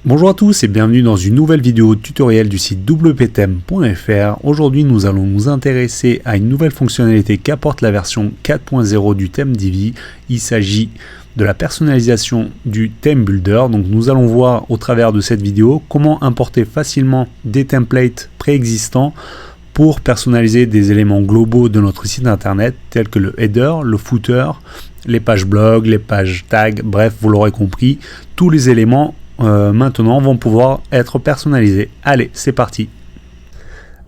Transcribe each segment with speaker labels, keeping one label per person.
Speaker 1: Bonjour à tous et bienvenue dans une nouvelle vidéo tutoriel du site wptheme.fr. Aujourd'hui nous allons nous intéresser à une nouvelle fonctionnalité qu'apporte la version 4.0 du thème Divi. Il s'agit de la personnalisation du theme builder. Donc nous allons voir au travers de cette vidéo comment importer facilement des templates préexistants pour personnaliser des éléments globaux de notre site internet tels que le header, le footer, les pages blog, les pages tags, bref vous l'aurez compris, tous les éléments maintenant vont pouvoir être personnalisés. Allez, c'est parti.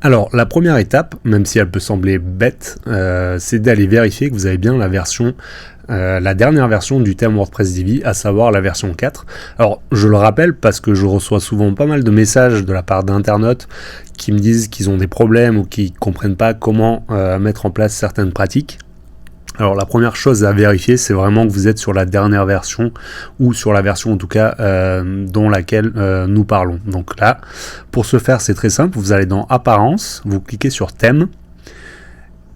Speaker 1: Alors la première étape, même si elle peut sembler bête, c'est d'aller vérifier que vous avez bien la version, la dernière version du thème WordPress Divi, à savoir la version 4. Alors je le rappelle parce que je reçois souvent pas mal de messages de la part d'internautes qui me disent qu'ils ont des problèmes ou qui ne comprennent pas comment mettre en place certaines pratiques. Alors la première chose à vérifier, c'est vraiment que vous êtes sur la dernière version ou sur la version en tout cas dont laquelle nous parlons. Donc là, pour ce faire, c'est très simple. Vous allez dans Apparence, vous cliquez sur Thème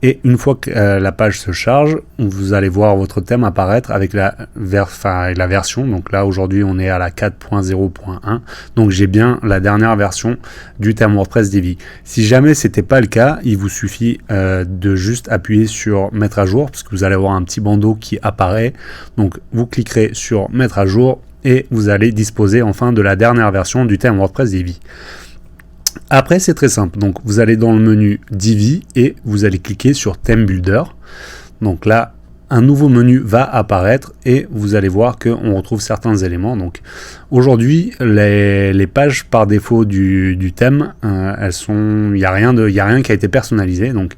Speaker 1: et une fois que la page se charge, vous allez voir votre thème apparaître avec la version. Donc là, aujourd'hui, on est à la 4.0.1. Donc j'ai bien la dernière version du thème WordPress Divi. Si jamais c'était pas le cas, il vous suffit de juste appuyer sur Mettre à jour, parce que vous allez avoir un petit bandeau qui apparaît. Donc vous cliquerez sur Mettre à jour et vous allez disposer enfin de la dernière version du thème WordPress Divi. Après, c'est très simple. Donc, vous allez dans le menu Divi et vous allez cliquer sur Theme Builder. Donc là, un nouveau menu va apparaître et vous allez voir qu'on retrouve certains éléments. Donc, aujourd'hui, les pages par défaut du thème, elles sont, il y a rien qui a été personnalisé. Donc,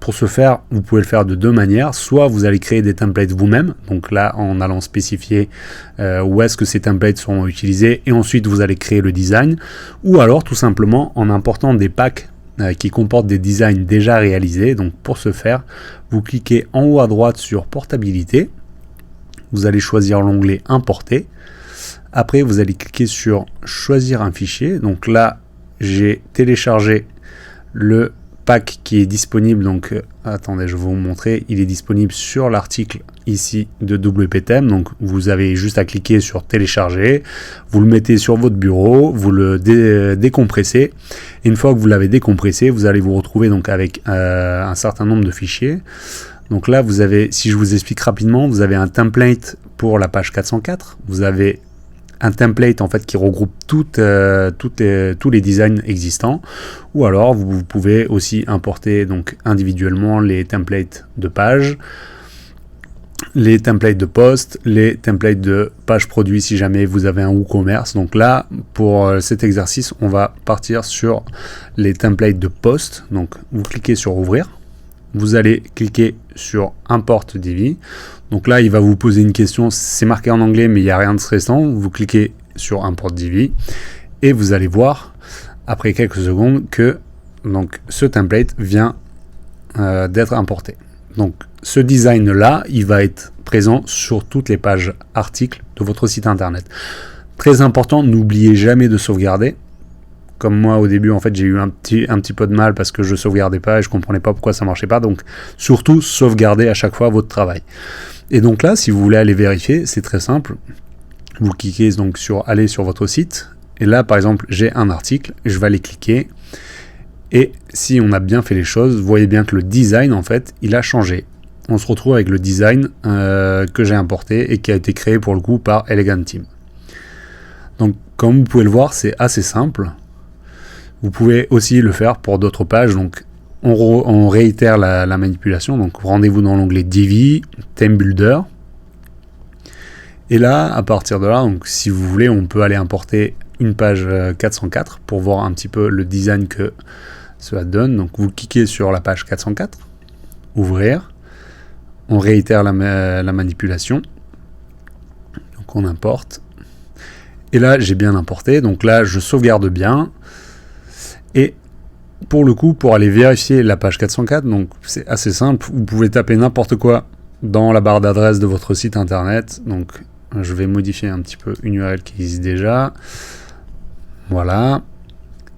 Speaker 1: pour ce faire, vous pouvez le faire de deux manières. Soit vous allez créer des templates vous-même, donc là en allant spécifier où est-ce que ces templates seront utilisés et ensuite vous allez créer le design, ou alors tout simplement en important des packs qui comportent des designs déjà réalisés. Donc pour ce faire, vous cliquez en haut à droite sur Portabilité, vous allez choisir l'onglet Importer, après vous allez cliquer sur Choisir un fichier. Donc là j'ai téléchargé le pack qui est disponible, donc attendez, je vais vous montrer, il est disponible sur l'article ici de wptheme. Donc vous avez juste à cliquer sur télécharger, vous le mettez sur votre bureau, vous le décompressez, et une fois que vous l'avez décompressé, vous allez vous retrouver donc avec un certain nombre de fichiers. Donc là vous avez, si je vous explique rapidement, vous avez un template pour la page 404, vous avez un template en fait qui regroupe tous les designs existants, ou alors vous pouvez aussi importer donc individuellement les templates de page, les templates de post, les templates de page produit si jamais vous avez un WooCommerce. Donc là pour cet exercice on va partir sur les templates de post. Donc vous cliquez sur ouvrir, vous allez cliquer sur Import Divi. Donc là, il va vous poser une question, c'est marqué en anglais, mais il n'y a rien de stressant. Vous cliquez sur Import Divi et vous allez voir, après quelques secondes, que donc, ce template vient d'être importé. Donc ce design-là, il va être présent sur toutes les pages articles de votre site internet. Très important, n'oubliez jamais de sauvegarder. Comme moi au début en fait j'ai eu un petit peu de mal parce que je sauvegardais pas et je comprenais pas pourquoi ça marchait pas, donc surtout sauvegardez à chaque fois votre travail. Et donc là si vous voulez aller vérifier, c'est très simple, vous cliquez donc sur aller sur votre site et là par exemple j'ai un article, je vais aller cliquer et si on a bien fait les choses, vous voyez bien que le design en fait il a changé. On se retrouve avec le design que j'ai importé et qui a été créé pour le coup par Elegant Team. Donc comme vous pouvez le voir, c'est assez simple. Vous pouvez aussi le faire pour d'autres pages, donc on réitère la manipulation, donc rendez-vous dans l'onglet Divi, Theme Builder, et là, à partir de là, donc si vous voulez, on peut aller importer une page 404 pour voir un petit peu le design que cela donne. Donc vous cliquez sur la page 404, ouvrir, on réitère la manipulation, donc on importe, et là j'ai bien importé, donc là je sauvegarde bien. Et pour le coup, pour aller vérifier la page 404, donc c'est assez simple, vous pouvez taper n'importe quoi dans la barre d'adresse de votre site internet. Donc je vais modifier un petit peu une URL qui existe déjà. Voilà.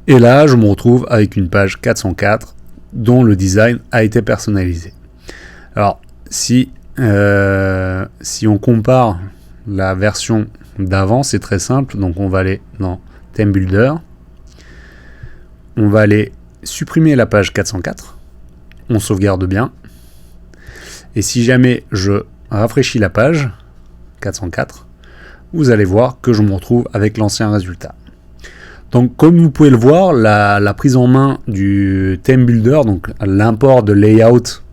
Speaker 1: Et là, je me retrouve avec une page 404 dont le design a été personnalisé. Alors, si on compare la version d'avant, c'est très simple. Donc on va aller dans Theme Builder. On va aller supprimer la page 404. On sauvegarde bien. Et si jamais je rafraîchis la page 404, vous allez voir que je me retrouve avec l'ancien résultat. Donc comme vous pouvez le voir, la prise en main du Theme Builder, donc l'import de layout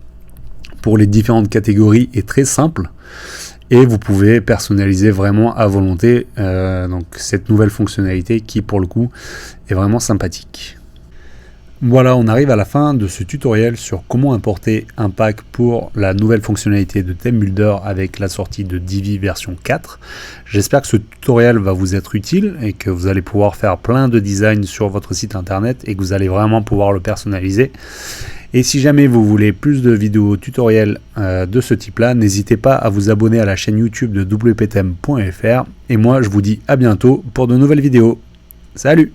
Speaker 1: pour les différentes catégories est très simple. Et vous pouvez personnaliser vraiment à volonté donc cette nouvelle fonctionnalité qui pour le coup est vraiment sympathique. Voilà, on arrive à la fin de ce tutoriel sur comment importer un pack pour la nouvelle fonctionnalité de Theme Builder avec la sortie de Divi version 4. J'espère que ce tutoriel va vous être utile et que vous allez pouvoir faire plein de designs sur votre site internet et que vous allez vraiment pouvoir le personnaliser. Et si jamais vous voulez plus de vidéos tutoriels de ce type-là, n'hésitez pas à vous abonner à la chaîne YouTube de wptheme.fr. Et moi, je vous dis à bientôt pour de nouvelles vidéos. Salut!